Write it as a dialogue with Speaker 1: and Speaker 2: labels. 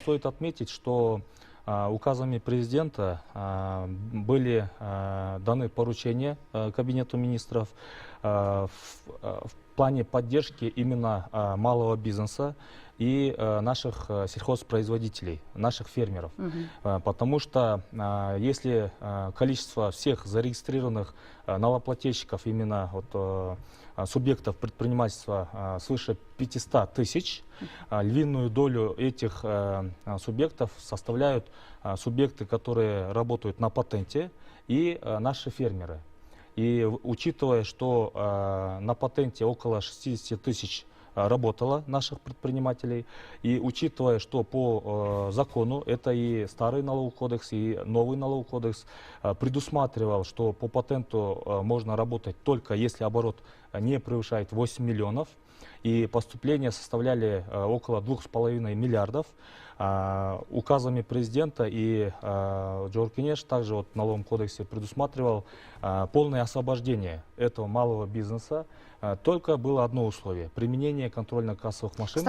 Speaker 1: стоит отметить, что указами президента были даны поручения Кабинету министров в плане поддержки именно малого бизнеса и наших сельхозпроизводителей, наших фермеров. Потому что если количество всех зарегистрированных налогоплательщиков, именно вот, субъектов предпринимательства свыше 500 тысяч, львиную долю этих субъектов составляют субъекты, которые работают на патенте, и наши фермеры. И учитывая, что на патенте около 60 тысяч работало наших предпринимателей, и учитывая, что по закону, это и старый налоговый кодекс, и новый налоговый кодекс предусматривал, что по патенту можно работать только если оборот не превышает 8 миллионов, и поступления составляли около 2,5 миллиардов. Указами президента и Джор Кенеш также вот в налоговом кодексе предусматривал полное освобождение этого малого бизнеса. Только было одно условие — применение контрольно-кассовых машин.